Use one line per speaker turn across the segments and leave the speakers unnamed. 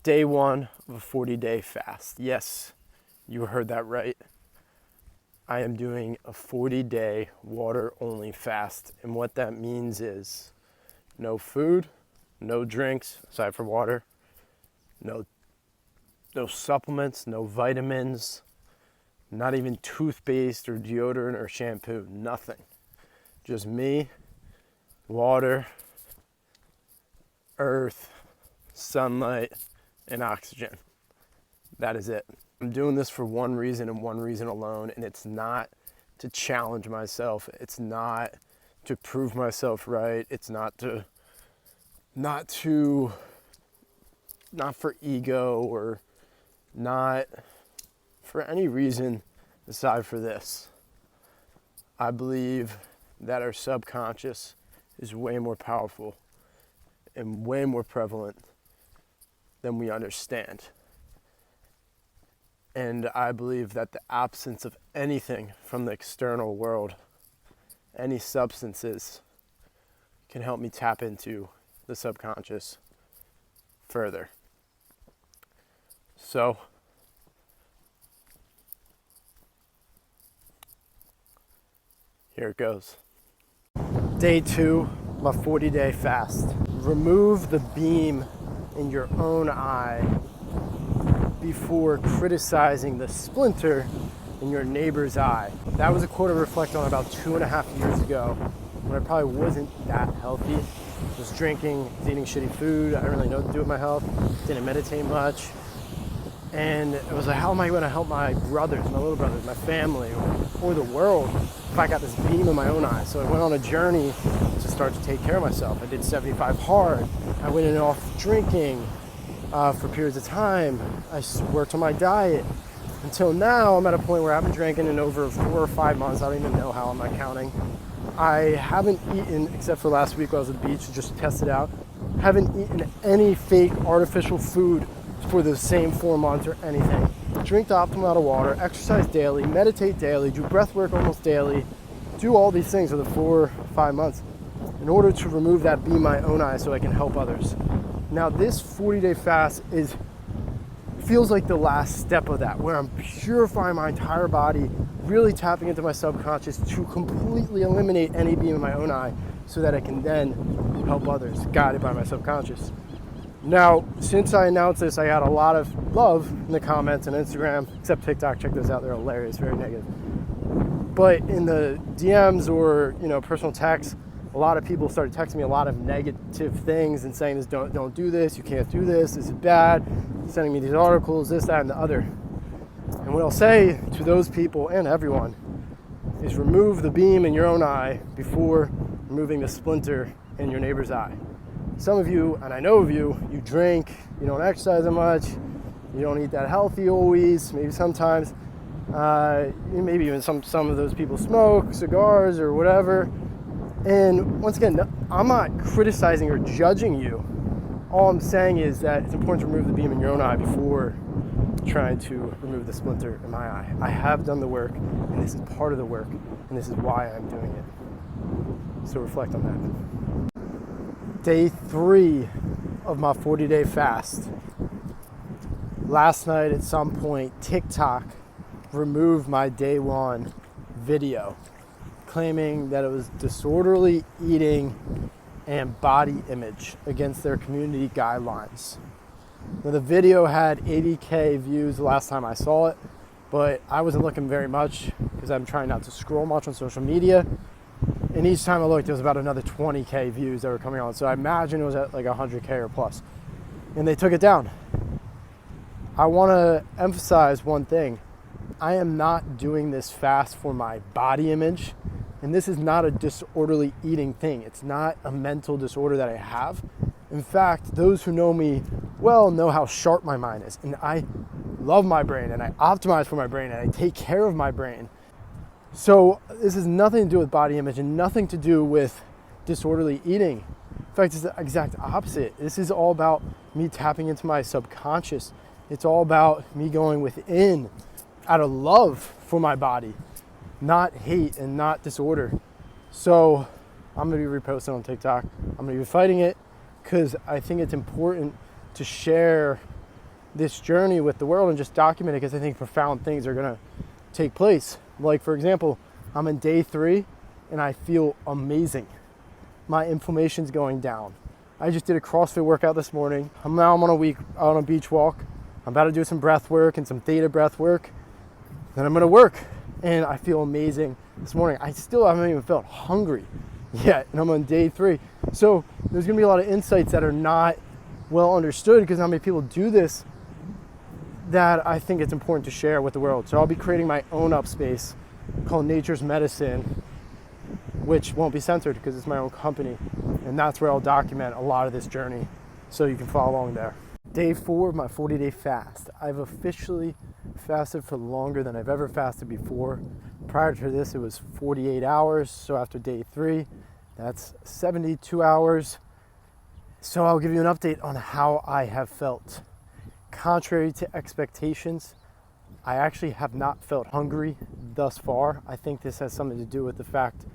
Day one of a 40-day fast. Yes, you heard that right. I am doing a 40-day water-only fast. And what that means is no food, no drinks, aside from water, no supplements, no vitamins, not even toothpaste or deodorant or shampoo, nothing. Just me, water, earth, sunlight, and oxygen. That is it. I'm doing this for one reason and one reason alone, and it's not to challenge myself. It's not to prove myself right. It's not for ego or not for any reason aside for this. I believe that our subconscious is way more powerful and way more prevalent than we understand. And I believe that the absence of anything from the external world, any substances, can help me tap into the subconscious further. So, here it goes. Day 2, my 40-day fast. Remove the beam in your own eye before criticizing the splinter in your neighbor's eye. That was a quote I reflected on about 2.5 years ago when I probably wasn't that healthy. I was drinking, was eating shitty food. I didn't really know what to do with my health. Didn't meditate much. And it was like, how am I going to help my brothers, my little brothers, my family, or the world if I got this beam in my own eye? So I went on a journey to start to take care of myself. I did 75 hard. I went in and off drinking for periods of time. I worked on my diet until now. I'm at a point where I haven't drinking in over 4 or 5 months. I don't even know how. I'm not counting. I haven't eaten, except for last week when I was at the beach to just test it out, haven't eaten any fake artificial food for the same 4 months or anything. Drink the optimal amount of water, exercise daily, meditate daily, do breath work almost daily, do all these things for the 4 or 5 months in order to remove that beam in my own eye so I can help others. Now this 40-day fast feels like the last step of that, where I'm purifying my entire body, really tapping into my subconscious to completely eliminate any beam in my own eye so that I can then help others, guided by my subconscious. Now, since I announced this, I got a lot of love in the comments on Instagram, except TikTok. Check those out; they're hilarious, very negative. But in the DMs or personal texts, a lot of people started texting me a lot of negative things and saying, "Don't do this. You can't do this. This is bad." Sending me these articles, this, that, and the other. And what I'll say to those people and everyone is, remove the beam in your own eye before removing the splinter in your neighbor's eye. Some of you, and I know of you, you drink, you don't exercise that much, you don't eat that healthy always, maybe sometimes, maybe even some of those people smoke cigars or whatever. And once again, I'm not criticizing or judging you. All I'm saying is that it's important to remove the beam in your own eye before trying to remove the splinter in my eye. I have done the work, and this is part of the work, and this is why I'm doing it. So reflect on that. Day 3 of my 40-day fast. Last night at some point, TikTok removed my day 1 video, claiming that it was disorderly eating and body image against their community guidelines. Now, the video had 80K views the last time I saw it, but I wasn't looking very much because I'm trying not to scroll much on social media. And each time I looked, there was about another 20K views that were coming on. So I imagine it was at like 100K or plus. And they took it down. I want to emphasize one thing. I am not doing this fast for my body image. And this is not a disorderly eating thing. It's not a mental disorder that I have. In fact, those who know me well know how sharp my mind is. And I love my brain, and I optimize for my brain, and I take care of my brain. So this has nothing to do with body image and nothing to do with disorderly eating. In fact, it's the exact opposite. This is all about me tapping into my subconscious. It's all about me going within out of love for my body, not hate and not disorder. So I'm going to be reposting on TikTok. I'm going to be fighting it because I think it's important to share this journey with the world and just document it, because I think profound things are gonna take place. Like, for example, I'm in day 3 and I feel amazing. My inflammation's going down. I just did a CrossFit workout this morning. I'm on a beach walk. I'm about to do some breath work and some theta breath work. Then I'm gonna work, and I feel amazing this morning. I still haven't even felt hungry yet, and I'm on day 3. So there's gonna be a lot of insights that are not well understood, because not many people do this, that I think it's important to share with the world. So I'll be creating my own upspace called Nature's Medicine, which won't be censored because it's my own company. And that's where I'll document a lot of this journey, so you can follow along there. Day 4 of my 40-day fast. I've officially fasted for longer than I've ever fasted before. Prior to this, it was 48 hours. So after day 3, that's 72 hours. So I'll give you an update on how I have felt. Contrary to expectations, I actually have not felt hungry thus far. I think this has something to do with the fact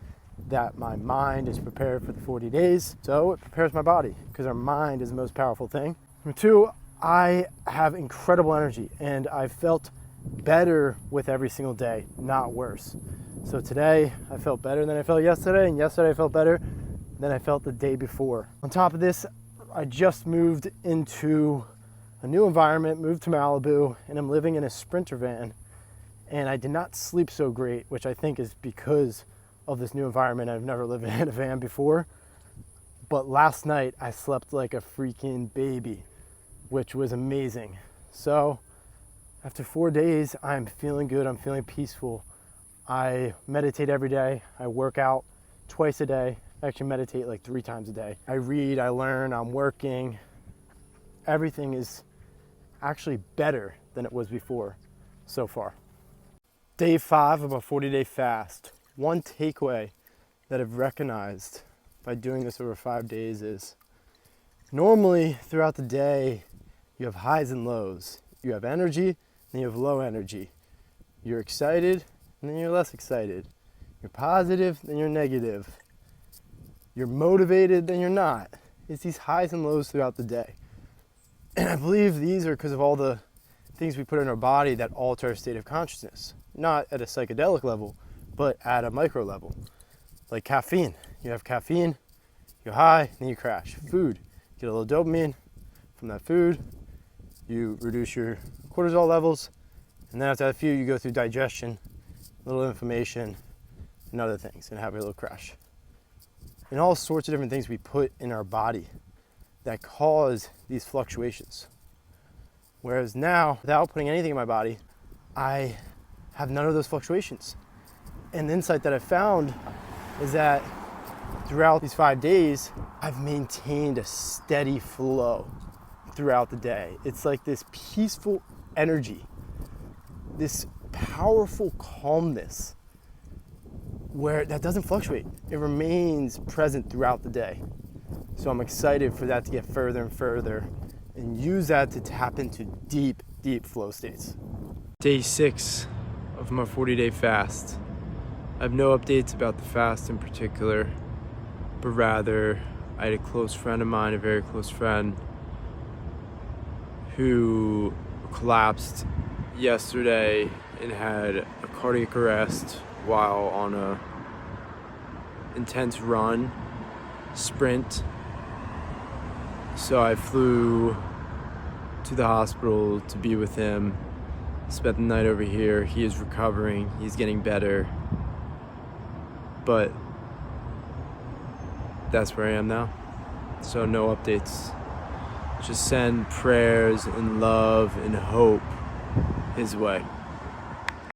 that my mind is prepared for the 40 days. So it prepares my body, because our mind is the most powerful thing. Number 2, I have incredible energy, and I've felt better with every single day, not worse. So today I felt better than I felt yesterday, and yesterday I felt better than I felt the day before. On top of this, I just moved into a new environment, moved to Malibu, and I'm living in a Sprinter van. And I did not sleep so great, which I think is because of this new environment. I've never lived in a van before. But last night I slept like a freaking baby, which was amazing. So after 4 days, I'm feeling good, I'm feeling peaceful. I meditate every day, I work out twice a day. I actually meditate like 3 times a day. I read, I learn, I'm working. Everything is actually better than it was before so far. Day 5 of a 40-day fast. One takeaway that I've recognized by doing this over 5 days is, normally throughout the day, you have highs and lows. You have energy, then you have low energy. You're excited, and then you're less excited. You're positive, then you're negative. You're motivated, then you're not. It's these highs and lows throughout the day. And I believe these are because of all the things we put in our body that alter our state of consciousness. Not at a psychedelic level, but at a micro level. Like caffeine. You have caffeine, you're high, then you crash. Food, get a little dopamine from that food, you reduce your cortisol levels, and then after that few, you go through digestion, a little inflammation, and other things, and have a little crash. And all sorts of different things we put in our body that cause these fluctuations. Whereas now, without putting anything in my body, I have none of those fluctuations. And the insight that I found is that throughout these 5 days, I've maintained a steady flow throughout the day. It's like this peaceful energy, this powerful calmness where that doesn't fluctuate. It remains present throughout the day. So I'm excited for that to get further and further and use that to tap into deep, deep flow states. Day 6 of my 40-day fast. I have no updates about the fast in particular, but rather I had a close friend of mine, a very close friend, who collapsed yesterday and had a cardiac arrest while on a intense run, sprint. So I flew to the hospital to be with him, spent the night over here. He is recovering, he's getting better. But that's where I am now. So no updates. Just send prayers and love and hope his way.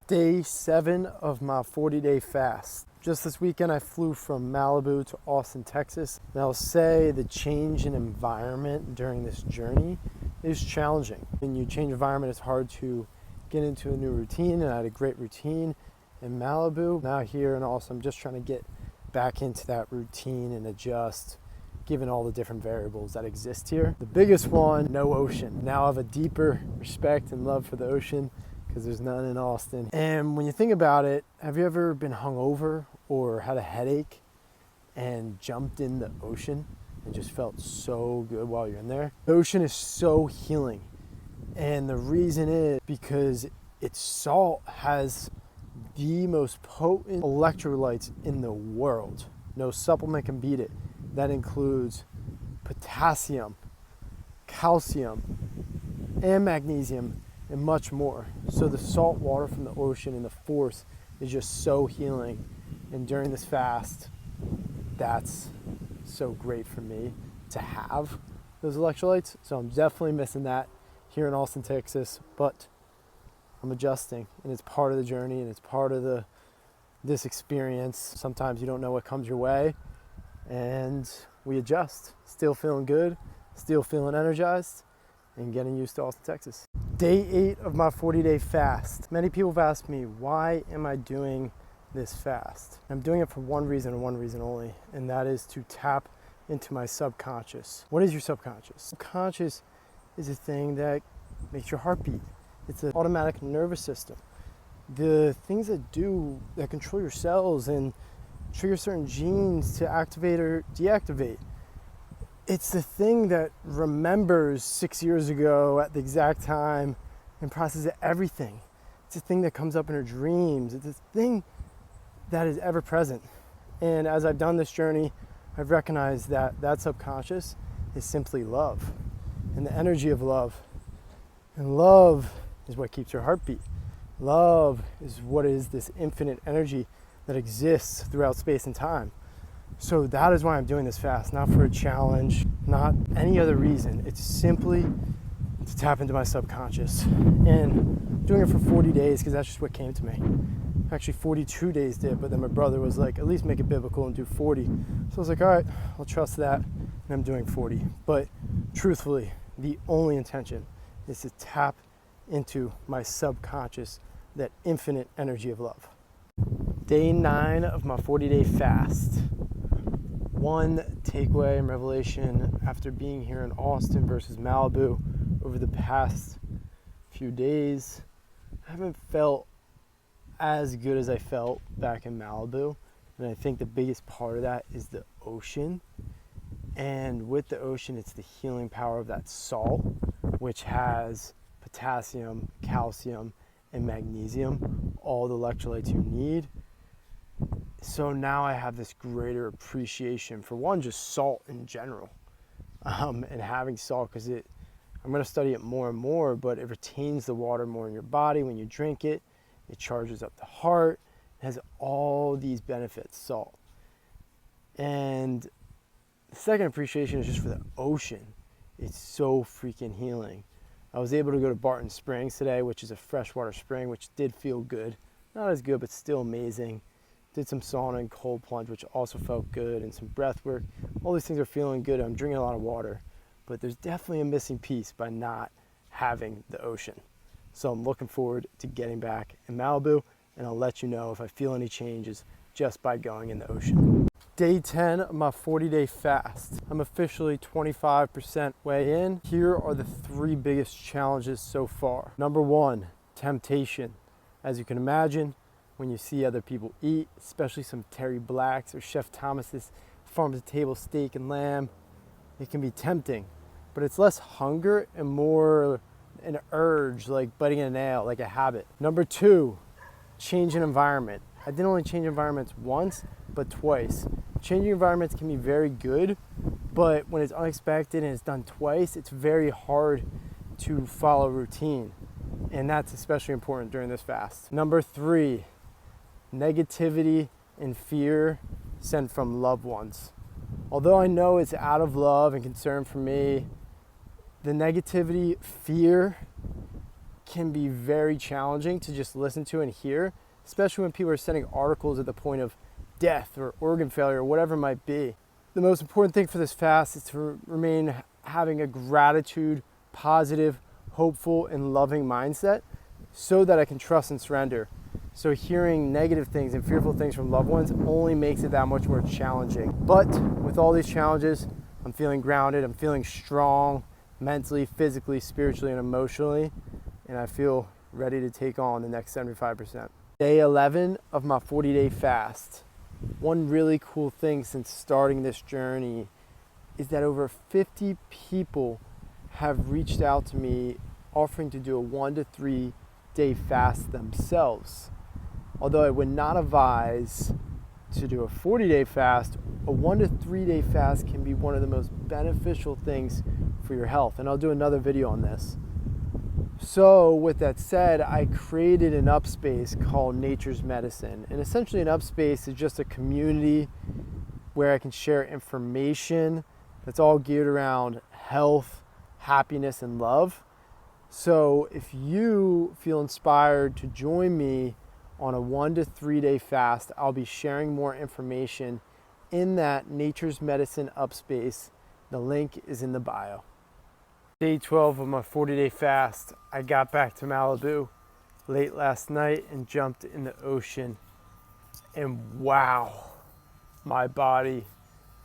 Day 7 of my 40-day fast. Just this weekend I flew from Malibu to Austin, Texas. And I'll say the change in environment during this journey is challenging. When you change environment, it's hard to get into a new routine, and I had a great routine in Malibu. Now here in Austin, I'm just trying to get back into that routine and adjust, given all the different variables that exist here. The biggest one, no ocean. Now I have a deeper respect and love for the ocean because there's none in Austin. And when you think about it, have you ever been hungover or had a headache and jumped in the ocean and just felt so good while you're in there? The ocean is so healing. And the reason is because its salt has the most potent electrolytes in the world. No supplement can beat it. That includes potassium, calcium, and magnesium, and much more. So the salt water from the ocean and the force is just so healing. And during this fast, that's so great for me to have those electrolytes. So I'm definitely missing that here in Austin, Texas, but I'm adjusting, and it's part of the journey, and it's part of this experience. Sometimes you don't know what comes your way, and we adjust. Still feeling good, still feeling energized, and getting used to Austin, Texas. Day 8 of my 40-day fast. Many people have asked me, why am I doing this fast? I'm doing it for one reason and one reason only, and that is to tap into my subconscious. What is your subconscious? Subconscious is a thing that makes your heart beat. It's an automatic nervous system. The things that control your cells and trigger certain genes to activate or deactivate. It's the thing that remembers 6 years ago at the exact time and processes everything. It's a thing that comes up in our dreams. It's a thing that is ever present. And as I've done this journey, I've recognized that that subconscious is simply love and the energy of love. And love is what keeps your heart beat. Love is what is this infinite energy that exists throughout space and time. So that is why I'm doing this fast, not for a challenge, not any other reason. It's simply to tap into my subconscious. And I'm doing it for 40 days because that's just what came to me. Actually 42 days did, but then my brother was like, at least make it biblical and do 40. So I was like, all right, I'll trust that, and I'm doing 40. But truthfully, the only intention is to tap into my subconscious, that infinite energy of love. Day 9 of my 40-day fast. One takeaway and revelation after being here in Austin versus Malibu over the past few days, I haven't felt as good as I felt back in Malibu. And I think the biggest part of that is the ocean. And with the ocean, it's the healing power of that salt, which has potassium, calcium, and magnesium, all the electrolytes you need. So now I have this greater appreciation for one, just salt in general, and having salt, because I'm going to study it more and more, but it retains the water more in your body when you drink it. It charges up the heart. It has all these benefits, salt. And the second appreciation is just for the ocean. It's so freaking healing. I was able to go to Barton Springs today, which is a freshwater spring, which did feel good. Not as good, but still amazing. Did some sauna and cold plunge, which also felt good, and some breath work. All these things are feeling good. I'm drinking a lot of water, but there's definitely a missing piece by not having the ocean. So I'm looking forward to getting back in Malibu, and I'll let you know if I feel any changes just by going in the ocean. Day 10 of my 40-day fast. I'm officially 25% way in. Here are the 3 biggest challenges so far. Number 1, temptation. As you can imagine, when you see other people eat, especially some Terry Blacks or Chef Thomas's farm-to-table steak and lamb, it can be tempting, but it's less hunger and more an urge, like biting a nail, like a habit. Number 2, change in environment. I didn't only change environments once, but twice. Changing environments can be very good, but when it's unexpected and it's done twice, it's very hard to follow routine. And that's especially important during this fast. Number 3, negativity and fear sent from loved ones. Although I know it's out of love and concern for me, the negativity, fear can be very challenging to just listen to and hear, especially when people are sending articles at the point of death or organ failure or whatever it might be. The most important thing for this fast is to remain having a gratitude, positive, hopeful, and loving mindset so that I can trust and surrender. So hearing negative things and fearful things from loved ones only makes it that much more challenging. But with all these challenges, I'm feeling grounded, I'm feeling strong mentally, physically, spiritually, and emotionally, and I feel ready to take on the next 75%. Day 11 of my 40-day fast. One really cool thing since starting this journey is that over 50 people have reached out to me offering to do a 1 to 3 day fast themselves. Although I would not advise to do a 40-day fast, a 1 to 3 day fast can be one of the most beneficial things for your health. And I'll do another video on this. So with that said, I created an upspace called Nature's Medicine. And essentially an upspace is just a community where I can share information that's all geared around health, happiness, and love. So if you feel inspired to join me on a 1 to 3 day fast, I'll be sharing more information in that Nature's Medicine upspace. The link is in the bio. Day 12 of my 40-day fast, I got back to Malibu late last night and jumped in the ocean. And wow, my body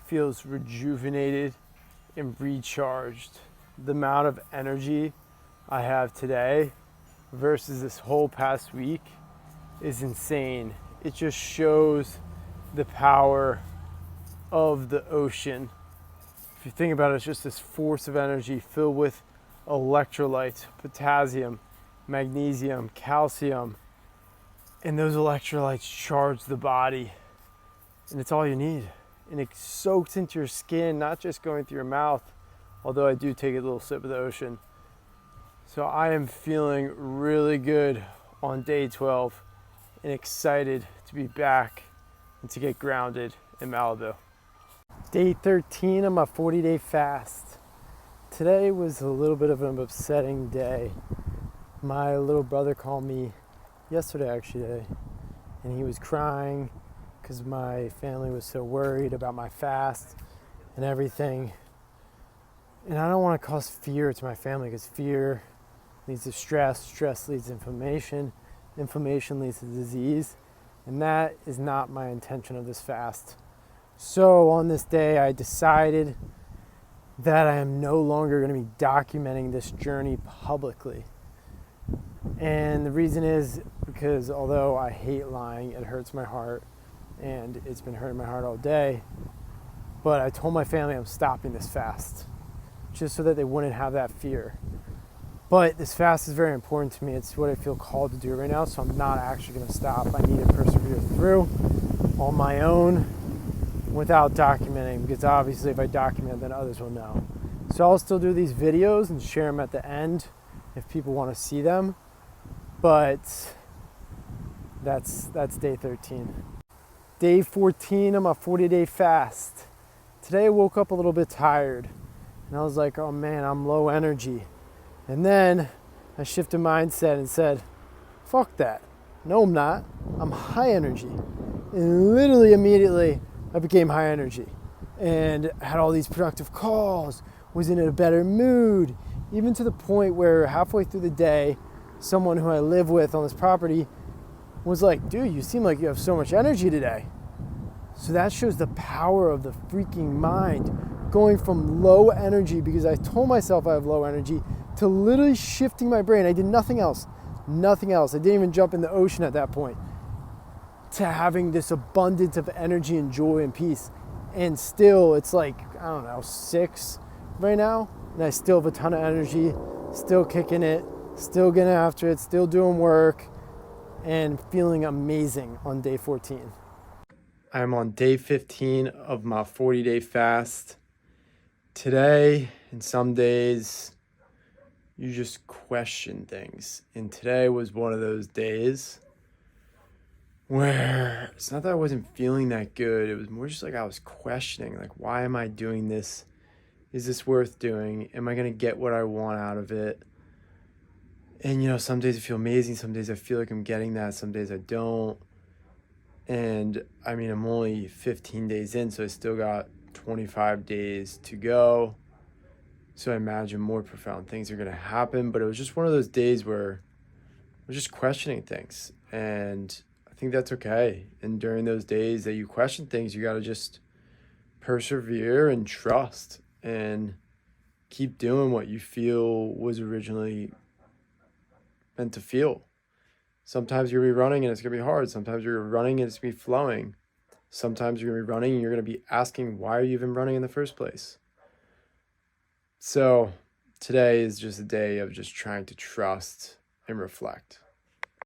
feels rejuvenated and recharged. The amount of energy I have today versus this whole past week is insane. It just shows the power of the ocean. If you think about it, it's just this force of energy filled with electrolytes, potassium, magnesium, calcium, and those electrolytes charge the body, and it's all you need. And it soaks into your skin, not just going through your mouth, although I do take a little sip of the ocean. So I am feeling really good on day 12 and excited to be back and to get grounded in Malibu. Day 13 of my 40-day fast. Today was a little bit of an upsetting day. My little brother called me yesterday actually, and he was crying because my family was so worried about my fast and everything. And I don't want to cause fear to my family, because fear leads to stress, stress leads to inflammation, inflammation leads to disease, and that is not my intention of this fast. So on this day, I decided that I am no longer going to be documenting this journey publicly. And the reason is because although I hate lying, it hurts my heart, and it's been hurting my heart all day, but I told my family I'm stopping this fast just so that they wouldn't have that fear. But this fast is very important to me. It's what I feel called to do right now, so I'm not actually going to stop. I need to persevere through on my own without documenting, because obviously if I document, then others will know. So I'll still do these videos and share them at the end if people want to see them. But that's day 13. Day 14 of my 40-day fast. Today I woke up a little bit tired, and I was like, oh man, I'm low energy. And then I shifted mindset and said, fuck that. No, I'm not. I'm high energy. And literally immediately I became high energy and had all these productive calls, was in a better mood, even to the point where halfway through the day, someone who I live with on this property was like, dude, you seem like you have so much energy today. So that shows the power of the freaking mind, going from low energy, because I told myself I have low energy, to literally shifting my brain. I did nothing else. I didn't even jump in the ocean at that point, to having this abundance of energy and joy and peace. And still, it's like, I don't know, 6 right now, and I still have a ton of energy, still kicking it, still getting after it, still doing work, and feeling amazing on day 14. I'm on day 15 of my 40-day fast. Today, and some days, you just question things. And today was one of those days where it's not that I wasn't feeling that good. It was more just like I was questioning, like, why am I doing this? Is this worth doing? Am I going to get what I want out of it? And, you know, some days I feel amazing. Some days I feel like I'm getting that. Some days I don't. And, I mean, I'm only 15 days in, so I still got 25 days to go. So I imagine more profound things are going to happen. But it was just one of those days where I was just questioning things. And I think that's okay. And during those days that you question things, you got to just persevere and trust and keep doing what you feel was originally meant to feel. Sometimes you're going to be running and it's going to be hard. Sometimes you're running and it's going to be flowing. Sometimes you're going to be running and you're going to be asking, why are you even running in the first place? So Today is just a day of just trying to trust and reflect.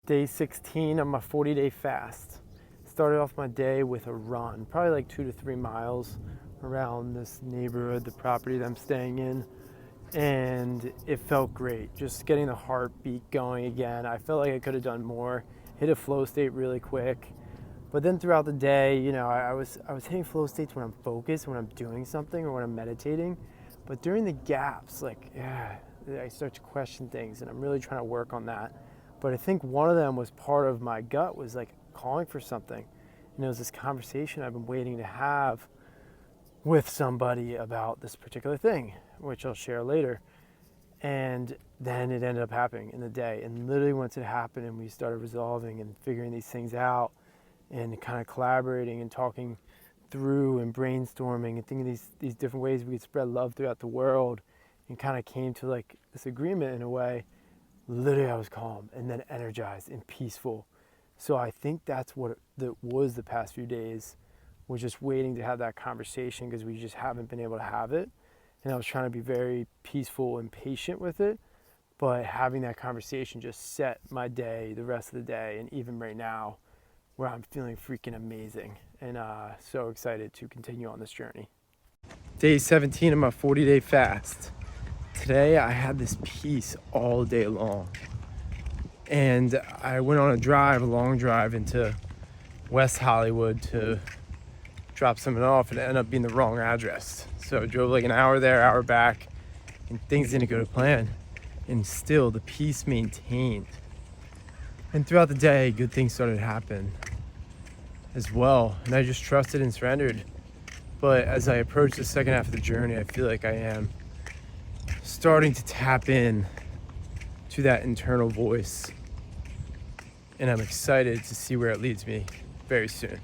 Day 16 of my 40-day fast. Started off my day with a run, probably like 2 to 3 miles around this neighborhood, the property that I'm staying in. And it felt great, just getting the heartbeat going again. I felt like I could have done more, hit a flow state really quick. But then throughout the day, you know, I was hitting flow states when I'm focused, when I'm doing something, or when I'm meditating. But during the gaps, I start to question things, and I'm really trying to work on that. But I think one of them was part of my gut was like calling for something. And it was this conversation I've been waiting to have with somebody about this particular thing, which I'll share later. And then it ended up happening in the day. And literally once it happened and we started resolving and figuring these things out and kind of collaborating and talking through and brainstorming and thinking these different ways we could spread love throughout the world, and kind of came to like this agreement in a way, literally I was calm and then energized and peaceful. So I think that's what it was the past few days, was just waiting to have that conversation because we just haven't been able to have it. And I was trying to be very peaceful and patient with it, but having that conversation just set my day, the rest of the day, and even right now, where I'm feeling freaking amazing and so excited to continue on this journey. Day 17 of my 40-day fast. Today I had this peace all day long. And I went on a long drive into West Hollywood to drop something off, and it ended up being the wrong address. So I drove like an hour there, hour back, and things didn't go to plan. And still the peace maintained. And throughout the day, good things started to happen as well. And I just trusted and surrendered. But as I approach the second half of the journey, I feel like I am starting to tap in to that internal voice. And I'm excited to see where it leads me very soon.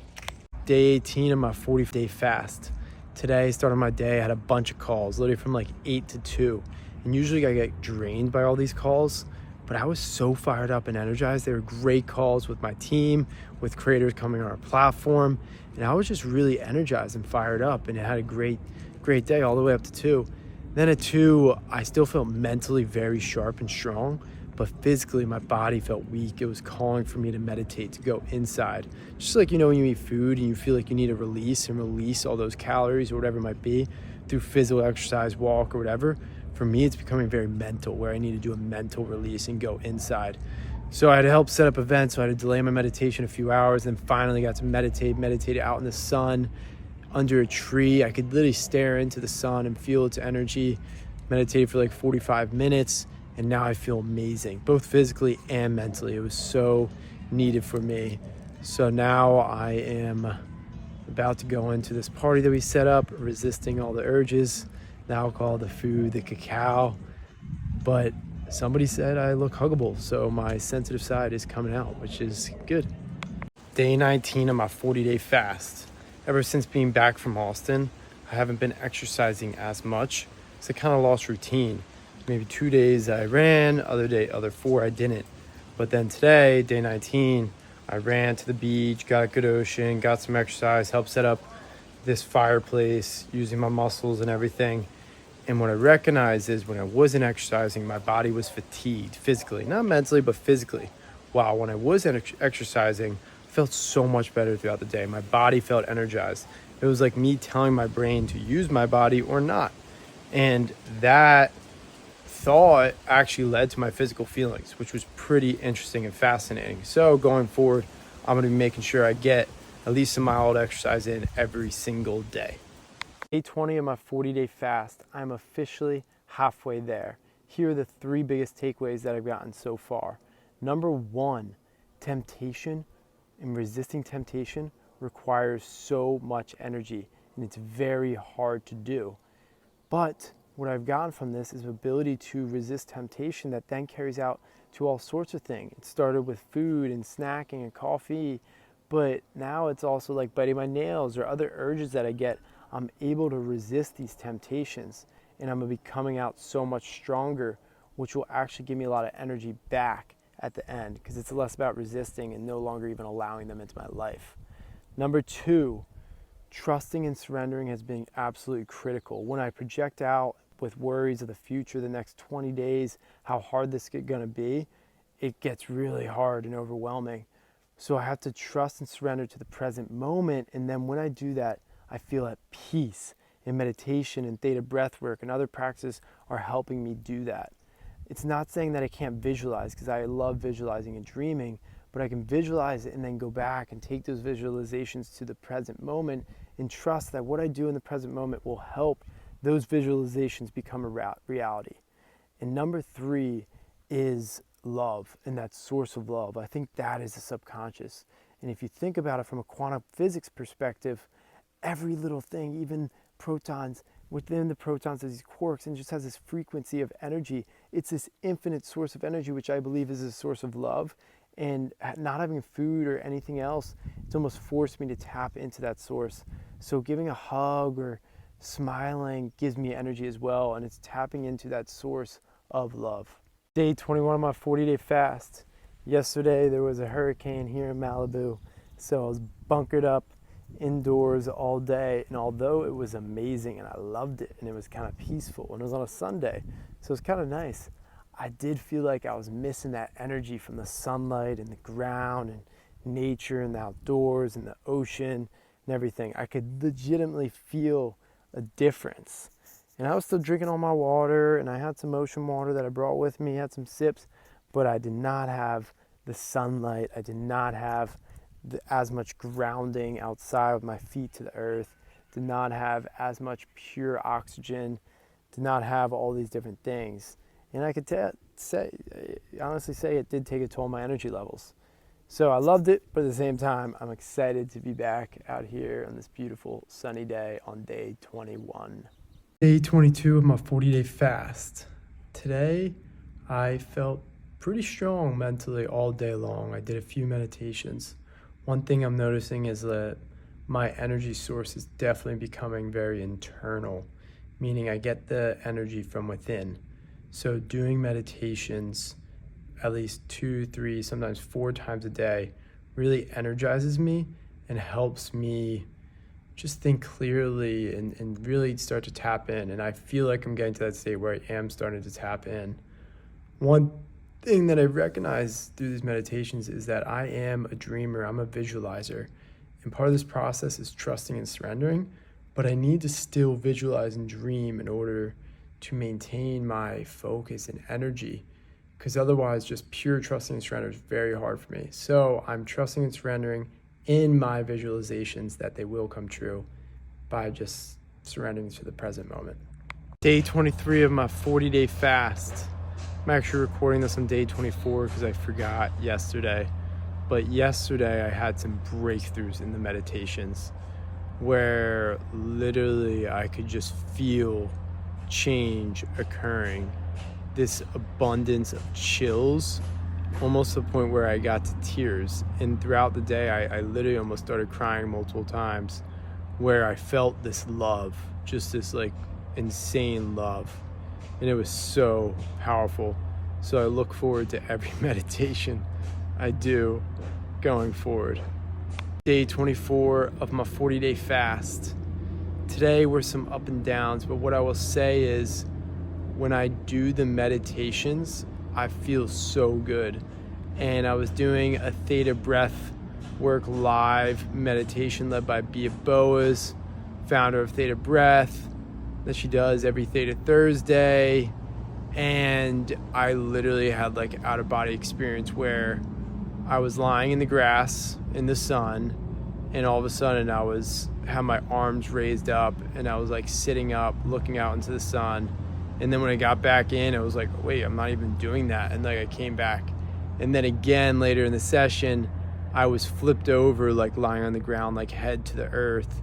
Day 18 of my 40-day fast. Today, started my day, I had a bunch of calls, literally from like 8 to 2. And usually I get drained by all these calls, but I was so fired up and energized. They were great calls with my team, with creators coming on our platform. And I was just really energized and fired up, and it had a great day all the way up to 2. Then at 2, I still felt mentally very sharp and strong, but physically my body felt weak. It was calling for me to meditate, to go inside. Just like, you know, when you eat food and you feel like you need to release all those calories or whatever it might be through physical exercise, walk or whatever. For me, it's becoming very mental, where I need to do a mental release and go inside. So I had to help set up events, so I had to delay my meditation a few hours, then finally got to meditated out in the sun under a tree. I could literally stare into the sun and feel its energy. Meditated for like 45 minutes, and now I feel amazing, both physically and mentally. It was so needed for me. So now I am about to go into this party that we set up, resisting all the urges, the alcohol, the food, the cacao. But somebody said I look huggable, so my sensitive side is coming out, which is good. Day 19 of my 40-day fast. Ever since being back from Austin, I haven't been exercising as much, so I kind of lost routine. Maybe 2 days I ran, other 4 I didn't. But then today, day 19, I ran to the beach, got a good ocean, got some exercise, helped set up this fireplace using my muscles and everything. And what I recognized is when I wasn't exercising, my body was fatigued physically, not mentally, but physically. Wow, when I was exercising, I felt so much better throughout the day. My body felt energized. It was like me telling my brain to use my body or not. And that thought actually led to my physical feelings, which was pretty interesting and fascinating. So going forward, I'm going to be making sure I get at least a mile of exercise in every single day. Day 20 of my 40-day fast. I'm officially halfway there. Here are the 3 biggest takeaways that I've gotten so far. Number 1, temptation and resisting temptation requires so much energy, and it's very hard to do. But what I've gotten from this is the ability to resist temptation that then carries out to all sorts of things. It started with food and snacking and coffee, but now it's also like biting my nails or other urges that I get. I'm able to resist these temptations, and I'm going to be coming out so much stronger, which will actually give me a lot of energy back at the end, because it's less about resisting and no longer even allowing them into my life. Number 2, trusting and surrendering has been absolutely critical. When I project out up with worries of the future, the next 20 days, how hard this is going to be, it gets really hard and overwhelming. So I have to trust and surrender to the present moment. And then when I do that, I feel at peace. And meditation and theta breath work and other practices are helping me do that. It's not saying that I can't visualize, because I love visualizing and dreaming, but I can visualize it and then go back and take those visualizations to the present moment and trust that what I do in the present moment will help those visualizations become a reality. And number 3 is love, and that source of love. I think that is the subconscious. And if you think about it from a quantum physics perspective, every little thing, even protons, within the protons are these quarks, and just has this frequency of energy. It's this infinite source of energy, which I believe is a source of love. And not having food or anything else, it's almost forced me to tap into that source. So giving a hug or smiling gives me energy as well, and it's tapping into that source of love. Day 21 of my 40-day fast. Yesterday there was a hurricane here in Malibu, so I was bunkered up indoors all day, and although it was amazing and I loved it and it was kind of peaceful, and it was on a Sunday, so it was kind of nice, I did feel like I was missing that energy from the sunlight and the ground and nature and the outdoors and the ocean and everything. I could legitimately feel a difference. And I was still drinking all my water, and I had some ocean water that I brought with me, had some sips, but I did not have the sunlight. I did not have as much grounding outside with my feet to the earth, did not have as much pure oxygen, did not have all these different things. And I could honestly say it did take a toll on my energy levels. So I loved it, but at the same time, I'm excited to be back out here on this beautiful sunny day on day 21. Day 22 of my 40-day fast. Today, I felt pretty strong mentally all day long. I did a few meditations. One thing I'm noticing is that my energy source is definitely becoming very internal, meaning I get the energy from within. So doing meditations at least 2, 3, sometimes 4 times a day really energizes me and helps me just think clearly and really start to tap in. And I feel like I'm getting to that state where I am starting to tap in. One thing that I recognize through these meditations is that I am a dreamer, I'm a visualizer. And part of this process is trusting and surrendering, but I need to still visualize and dream in order to maintain my focus and energy, because otherwise just pure trusting and surrender is very hard for me. So I'm trusting and surrendering in my visualizations that they will come true by just surrendering to the present moment. Day 23 of my 40-day fast. I'm actually recording this on day 24 because I forgot yesterday. But yesterday I had some breakthroughs in the meditations where literally I could just feel change occurring. This abundance of chills, almost to the point where I got to tears. And throughout the day, I literally almost started crying multiple times, where I felt this love, just this like insane love. And it was so powerful. So I look forward to every meditation I do going forward. Day 24 of my 40-day fast. Today were some up and downs, but what I will say is when I do the meditations, I feel so good. And I was doing a theta breath work live meditation led by Bia Boas, founder of Theta Breath, that she does every Theta Thursday. And I literally had like out of body experience where I was lying in the grass in the sun, and all of a sudden I had my arms raised up and I was like sitting up looking out into the sun. And then when I got back in, it was like, wait, I'm not even doing that. And like I came back. And then again later in the session, I was flipped over, like lying on the ground, like head to the earth.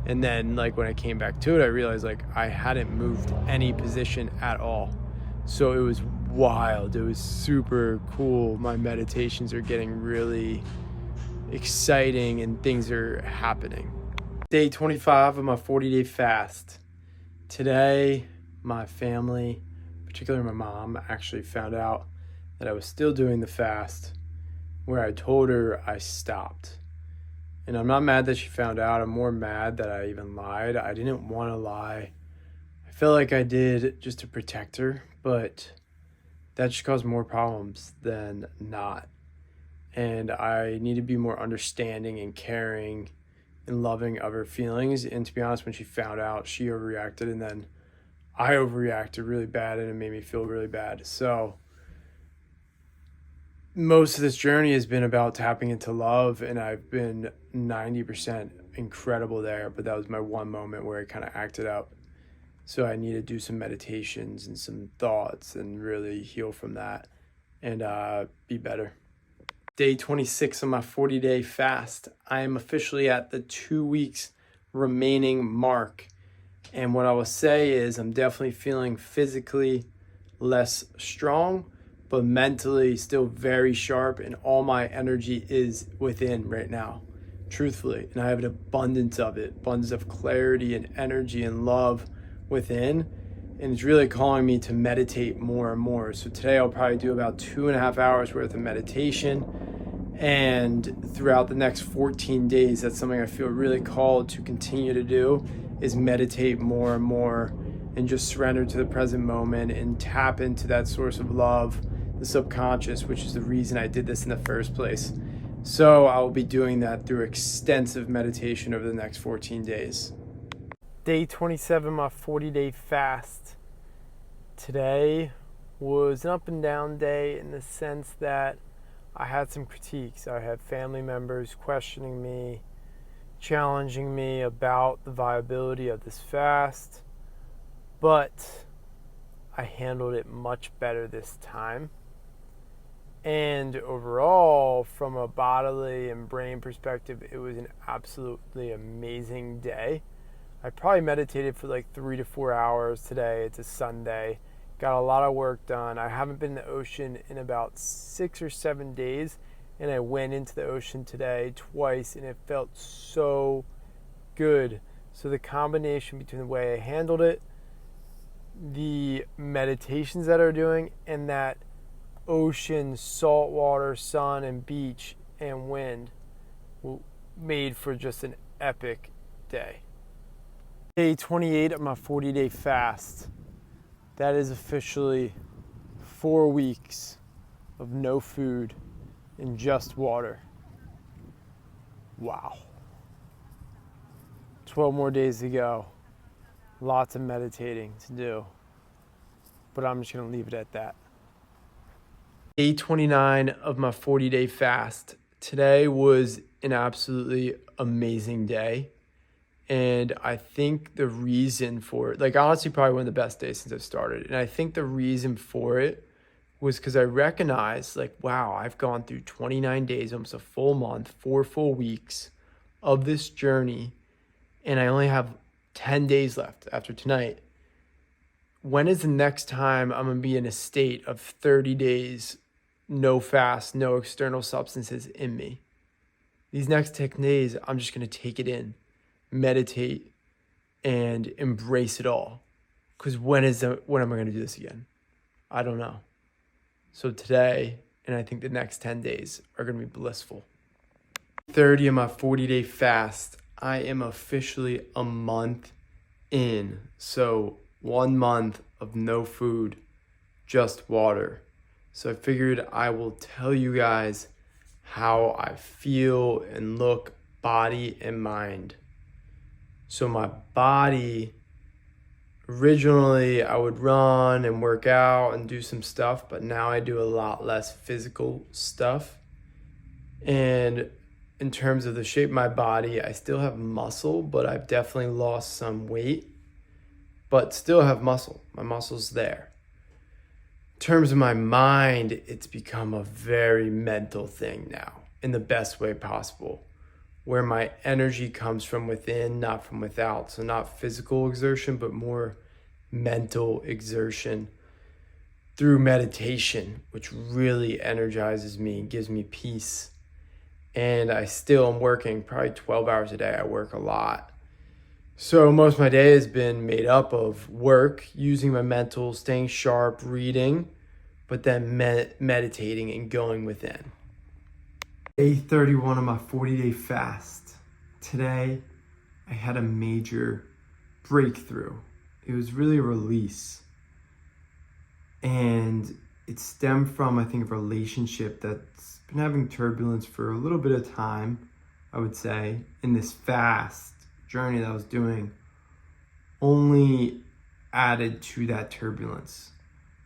And then like when I came back to it, I realized like I hadn't moved any position at all. So it was wild. It was super cool. My meditations are getting really exciting and things are happening. Day 25 of my 40-day fast. Today, my family, particularly my mom, actually found out that I was still doing the fast, where I told her I stopped. And I'm not mad that she found out. I'm more mad that I even lied. I didn't want to lie. I felt like I did just to protect her, but that just caused more problems than not. And I need to be more understanding and caring and loving of her feelings. And to be honest, when she found out, she overreacted, and then I overreacted really bad, and it made me feel really bad. So most of this journey has been about tapping into love, and I've been 90% incredible there, but that was my one moment where I kind of acted up. So I need to do some meditations and some thoughts and really heal from that and be better. Day 26 of my 40-day fast. I am officially at the 2 weeks remaining mark. And what I will say is I'm definitely feeling physically less strong, but mentally still very sharp, and all my energy is within right now, truthfully. And I have an abundance of it, abundance of clarity and energy and love within. And it's really calling me to meditate more and more. So today I'll probably do about 2.5 hours worth of meditation. And throughout the next 14 days, that's something I feel really called to continue to do, is meditate more and more and just surrender to the present moment and tap into that source of love, the subconscious, which is the reason I did this in the first place. So I will be doing that through extensive meditation over the next 14 days. Day 27, my 40-day fast. Today was an up and down day in the sense that I had some critiques. I had family members questioning me, challenging me about the viability of this fast, but I handled it much better this time. And overall, from a bodily and brain perspective, it was an absolutely amazing day. I probably meditated for like 3 to 4 hours today. It's a Sunday. Got a lot of work done. I haven't been in the ocean in about 6 or 7 days, and I went into the ocean today twice, and it felt so good. So the combination between the way I handled it, the meditations that I'm doing, and that ocean, saltwater, sun, and beach and wind made for just an epic day. Day 28 of my 40-day fast. That is officially 4 weeks of no food and just water. Wow. 12 more days to go. Lots of meditating to do. But I'm just going to leave it at that. Day 29 of my 40-day fast. Today was an absolutely amazing day. And I think the reason for it, like honestly, probably one of the best days since I've started. And I think the reason for it was because I recognized, like, wow, I've gone through 29 days, almost a full month, 4 full weeks of this journey. And I only have 10 days left after tonight. When is the next time I'm going to be in a state of 30 days, no fast, no external substances in me? These next 10 days, I'm just going to take it in, meditate, and embrace it all. Because when am I going to do this again? I don't know. So today, and I think the next 10 days are going to be blissful. 30 of my 40-day fast. I am officially a month in. So 1 month of no food, just water. So I figured I will tell you guys how I feel and look, body and mind. So my body, originally I would run and work out and do some stuff, but now I do a lot less physical stuff. And in terms of the shape of my body, I still have muscle, but I've definitely lost some weight, but still have muscle. My muscle's there. In terms of my mind, it's become a very mental thing now in the best way possible, where my energy comes from within, not from without. So not physical exertion, but more mental exertion through meditation, which really energizes me and gives me peace. And I still am working probably 12 hours a day. I work a lot. So most of my day has been made up of work, using my mental, staying sharp, reading, but then meditating and going within. Day 31 of my 40-day fast. Today, I had a major breakthrough it was really a release. And it stemmed from, I think, a relationship that's been having turbulence for a little bit of time, I would say, in this fast journey that I was doing only added to that turbulence.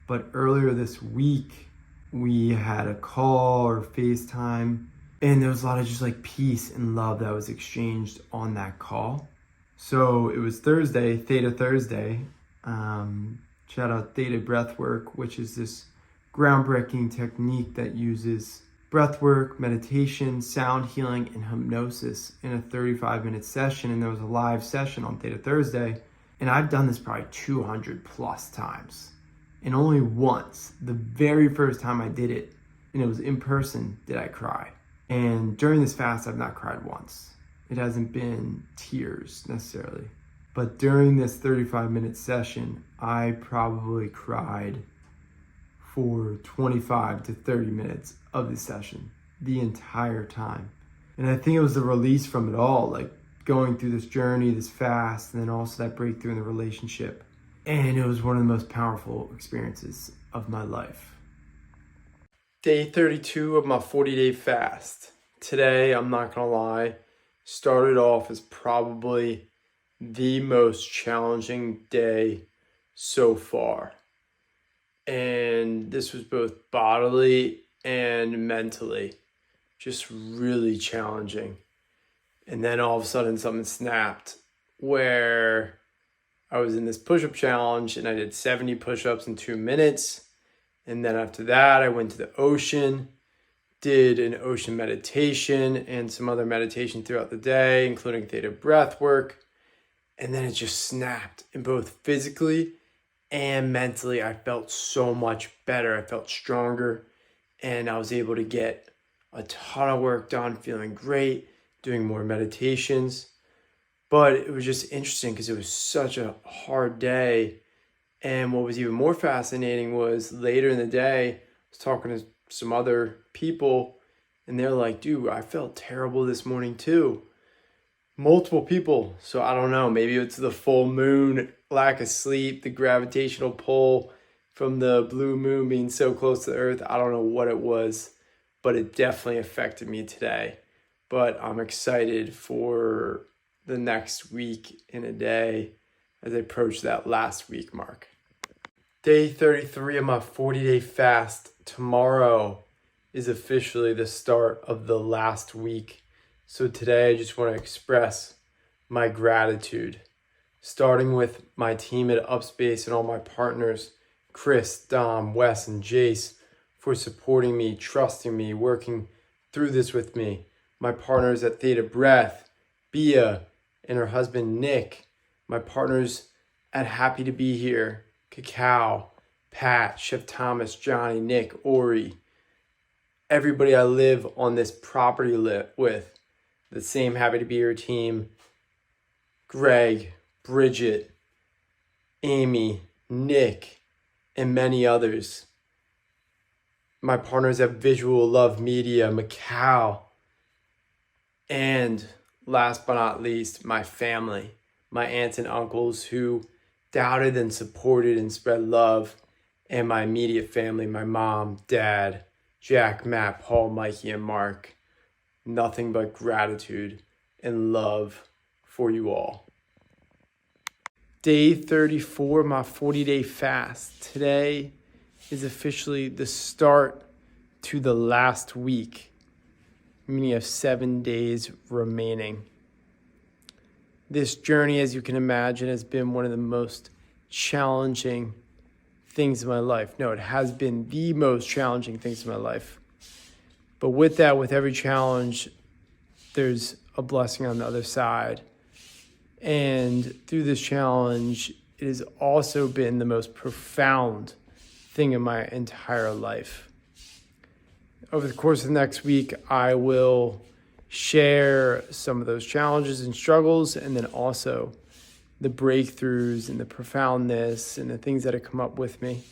But earlier this week, we had a call or FaceTime, and there was a lot of just like peace and love that was exchanged on that call. So it was Thursday, Theta Thursday. Shout out Theta Breathwork, which is this groundbreaking technique that uses breathwork, meditation, sound healing, and hypnosis in a 35-minute session. And there was a live session on Theta Thursday. And I've done this probably 200 plus times. And only once, the very first time I did it, and it was in person, did I cry. And during this fast, I've not cried once. It hasn't been tears necessarily. But during this 35-minute session, I probably cried for 25 to 30 minutes of the session, the entire time. And I think it was the release from it all, like going through this journey, this fast, and then also that breakthrough in the relationship. And it was one of the most powerful experiences of my life. Day 32 of my 40-day fast. Today, I'm not gonna lie, started off as probably the most challenging day so far. And this was both bodily and mentally just really challenging. And then all of a sudden something snapped where I was in this push-up challenge and I did 70 push-ups in 2 minutes. And then after that, I went to the ocean, did an ocean meditation and some other meditation throughout the day, including theta breath work. And then it just snapped. And both physically and mentally, I felt so much better. I felt stronger and I was able to get a ton of work done, feeling great, doing more meditations. But it was just interesting because it was such a hard day. And what was even more fascinating was later in the day, I was talking to some other people and they're like, dude, I felt terrible this morning too. Multiple people. So I don't know, maybe it's the full moon, lack of sleep, the gravitational pull from the blue moon being so close to the earth. I don't know what it was, but it definitely affected me today. But I'm excited for the next week in a day as I approach that last week mark. Day 33 of my 40-day fast. Tomorrow is officially the start of the last week. So today I just want to express my gratitude, starting with my team at Upspace and all my partners, Chris, Dom, Wes, and Jace, for supporting me, trusting me, working through this with me. My partners at Theta Breath, Bia, and her husband, Nick. My partners at Happy to Be Here, Cacao, Pat, Chef Thomas, Johnny, Nick, Ori. Everybody I live on this property with, the same Happy to Be Here team, Greg, Bridget, Amy, Nick, and many others. My partners at Visual Love Media, Macau, and last but not least, my family, my aunts and uncles who doubted and supported and spread love, and my immediate family, my mom, dad, Jack, Matt, Paul, Mikey, and Mark. Nothing but gratitude and love for you all. Day 34, my 40-day fast. Today is officially the start to the last week, meaning you have 7 days remaining. This journey, as you can imagine, has been one of the most challenging things in my life. No, it has been the most challenging things in my life. But with that, with every challenge, there's a blessing on the other side. And through this challenge, it has also been the most profound thing in my entire life. Over the course of the next week, I will share some of those challenges and struggles, and then also the breakthroughs and the profoundness and the things that have come up with me.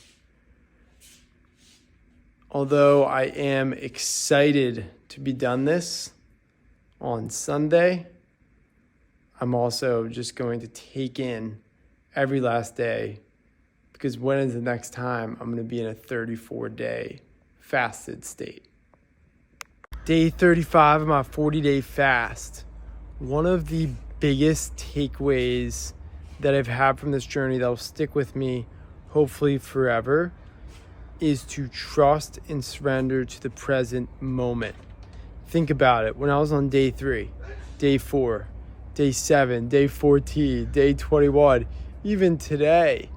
Although I am excited to be done this on Sunday, I'm also just going to take in every last day, because when is the next time I'm going to be in a 34-day fasted state? Day 35 of my 40-day fast. One of the biggest takeaways that I've had from this journey that will stick with me hopefully forever is to trust and surrender to the present moment. Think about it. When I was on day 3, day 4, day 7, day 14, day 21, even today,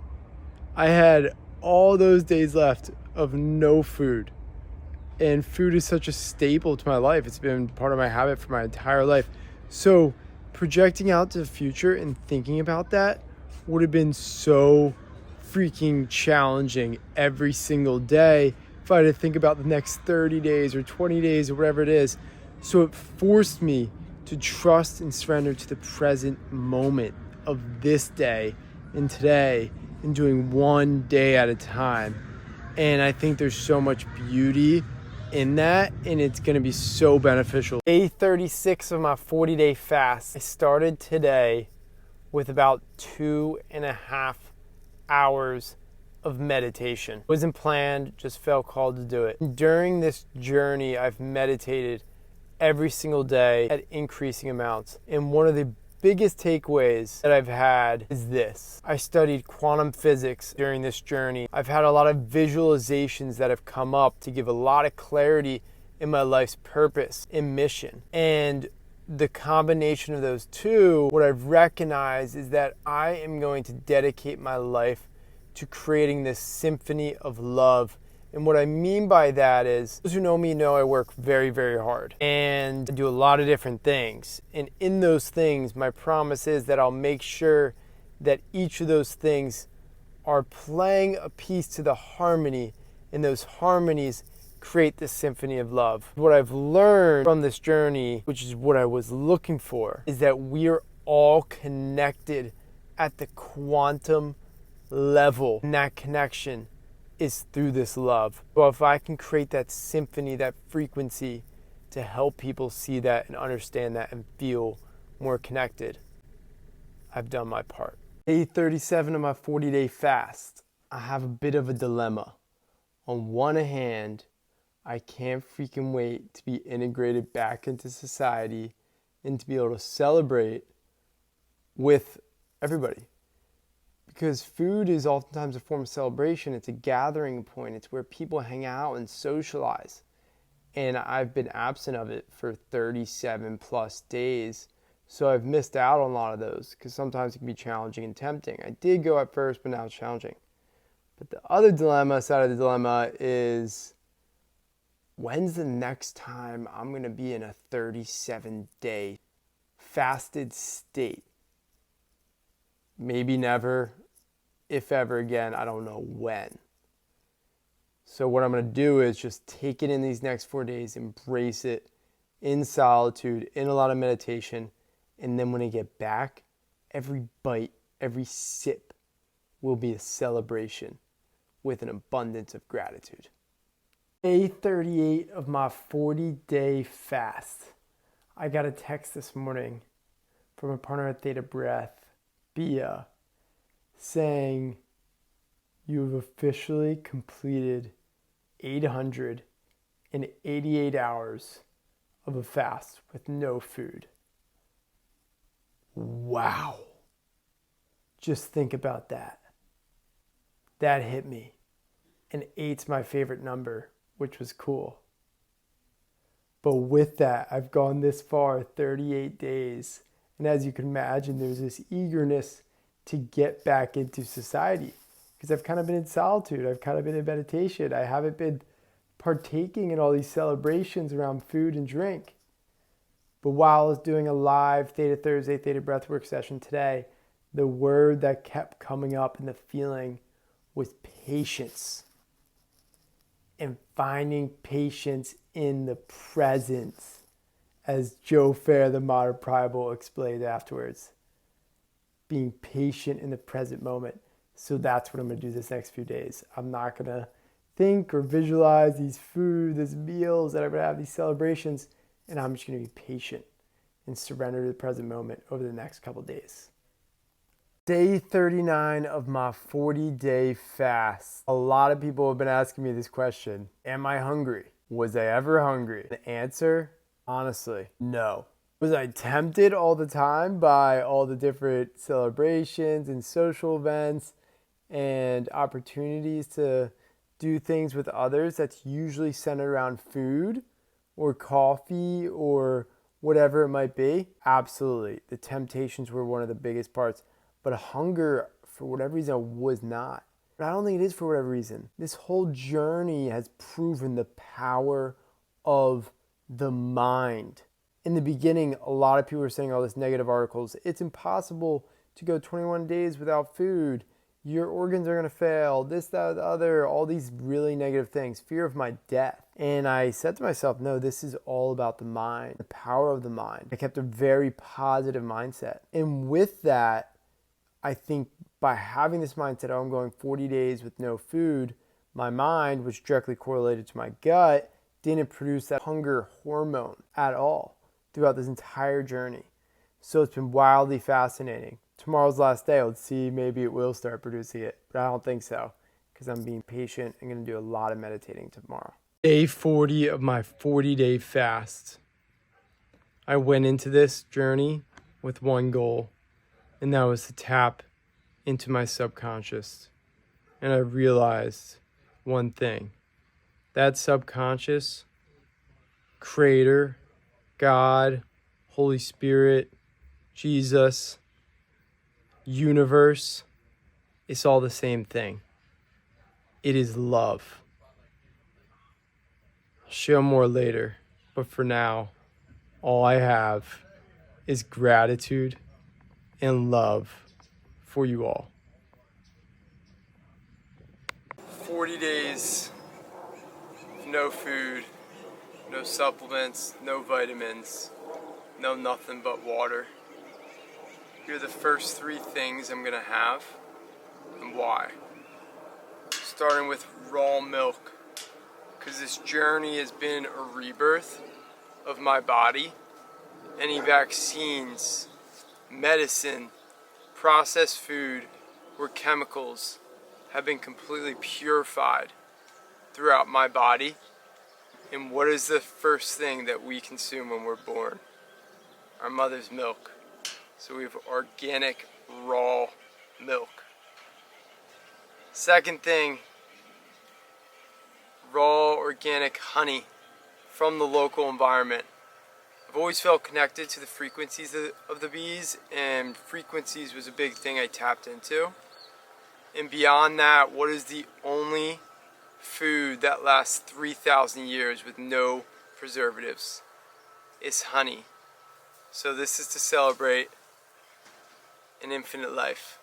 I had all those days left of no food. And food is such a staple to my life. It's been part of my habit for my entire life. So projecting out to the future and thinking about that would have been so freaking challenging every single day if I had to think about the next 30 days or 20 days or whatever it is. So it forced me to trust and surrender to the present moment of this day and today and doing one day at a time. And I think there's so much beauty in that, and it's going to be so beneficial. Day 36 of my 40-day fast. I started today with about 2.5 hours of meditation. It wasn't planned, just felt called to do it. During this journey, I've meditated every single day at increasing amounts. And one of the biggest takeaways that I've had is this. I studied quantum physics during this journey. I've had a lot of visualizations that have come up to give a lot of clarity in my life's purpose and mission. And the combination of those two, what I've recognized is that I am going to dedicate my life to creating this symphony of love. And what I mean by that is, those who know me know I work very, very hard and I do a lot of different things. And in those things, my promise is that I'll make sure that each of those things are playing a piece to the harmony, and those harmonies create this symphony of love. What I've learned from this journey, which is what I was looking for, is that we're all connected at the quantum level, and that connection is through this love. Well, if I can create that symphony, that frequency to help people see that and understand that and feel more connected, I've done my part. Day 37 of my 40-day fast. I have a bit of a dilemma. On one hand, I can't freaking wait to be integrated back into society and to be able to celebrate with everybody. Because food is oftentimes a form of celebration. It's a gathering point. It's where people hang out and socialize. And I've been absent of it for 37 plus days. So I've missed out on a lot of those because sometimes it can be challenging and tempting. I did go at first, but now it's challenging. But the other side of the dilemma is, when's the next time I'm going to be in a 37-day fasted state? Maybe never. If ever again, I don't know when. So what I'm going to do is just take it in these next 4 days, embrace it in solitude, in a lot of meditation. And then when I get back, every bite, every sip will be a celebration with an abundance of gratitude. Day 38 of my 40-day fast. I got a text this morning from a partner at Theta Breath, Bia, saying, you have officially completed 888 hours of a fast with no food. Wow. Just think about that. That hit me. And 8's my favorite number, which was cool. But with that, I've gone this far, 38 days. And as you can imagine, there's this eagerness to get back into society, because I've kind of been in solitude. I've kind of been in meditation. I haven't been partaking in all these celebrations around food and drink. But while I was doing a live Theta Thursday, Theta Breathwork session today, the word that kept coming up and the feeling was patience. And finding patience in the present, as Joe Fair, the modern primal, explained afterwards. Being patient in the present moment. So that's what I'm going to do this next few days. I'm not going to think or visualize these food, these meals that I'm going to have, these celebrations, and I'm just going to be patient and surrender to the present moment over the next couple days. Day 39 of my 40-day fast. A lot of people have been asking me this question. Am I hungry? Was I ever hungry? The answer, honestly, no. Was I tempted all the time by all the different celebrations and social events and opportunities to do things with others that's usually centered around food or coffee or whatever it might be? Absolutely. The temptations were one of the biggest parts. But hunger, for whatever reason, I was not. But I don't think it is for whatever reason. This whole journey has proven the power of the mind. In the beginning, a lot of people were saying all this negative articles. It's impossible to go 21 days without food. Your organs are going to fail. This, that, the other. All these really negative things. Fear of my death. And I said to myself, no, this is all about the mind. The power of the mind. I kept a very positive mindset. And with that, I think by having this mindset, oh, I'm going 40 days with no food, my mind, which directly correlated to my gut, didn't produce that hunger hormone at all throughout this entire journey. So it's been wildly fascinating. Tomorrow's the last day. Let's see, maybe it will start producing it, but I don't think so because I'm being patient. I'm going to do a lot of meditating tomorrow. Day 40 of my 40-day fast. I went into this journey with one goal, and that was to tap into my subconscious. And I realized one thing. That subconscious, Creator, God, Holy Spirit, Jesus, universe, it's all the same thing. It is love. I'll share more later, but for now, all I have is gratitude and love for you all. 40 days, no food, no supplements, no vitamins, no nothing but water. Here are the first 3 things I'm gonna have and why. Starting with raw milk, because this journey has been a rebirth of my body. Any vaccines, medicine, processed food, or chemicals have been completely purified throughout my body. And what is the first thing that we consume when we're born? Our mother's milk. So we have organic, raw milk. Second thing, raw organic honey from the local environment. I've always felt connected to the frequencies of the bees, and frequencies was a big thing I tapped into. And beyond that, what is the only food that lasts 3,000 years with no preservatives? It's honey. So this is to celebrate an infinite life.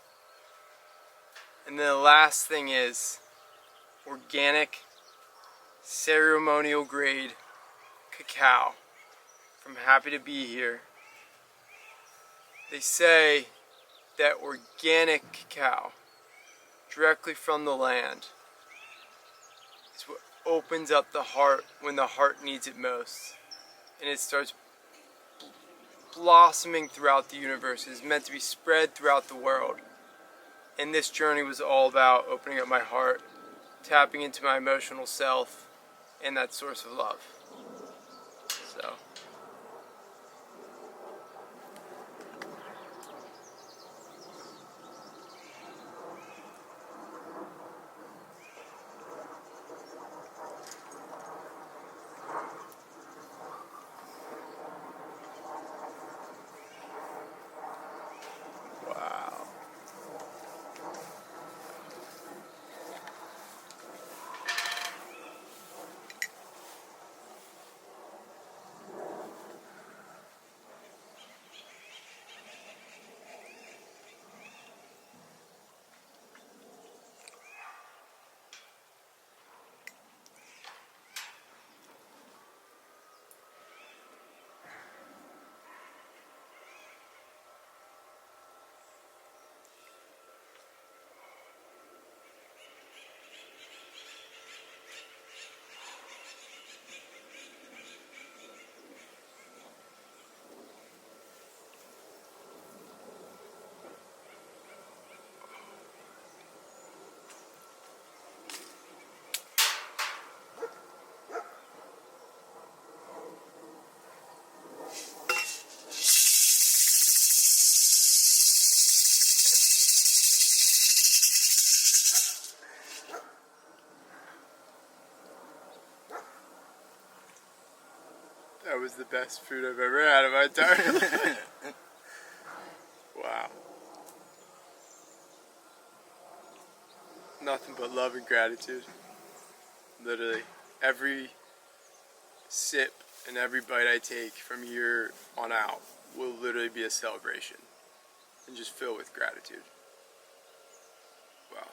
And then the last thing is organic, ceremonial grade cacao from Happy to Be Here. They say that organic cacao directly from the land is what opens up the heart when the heart needs it most, and it starts blossoming throughout the universe. It is meant to be spread throughout the world, and this journey was all about opening up my heart, tapping into my emotional self and that source of love. So wow. That was the best food I've ever had in my entire life. Wow. Nothing but love and gratitude. Literally, every sip and every bite I take from here on out will literally be a celebration and just filled with gratitude. Wow.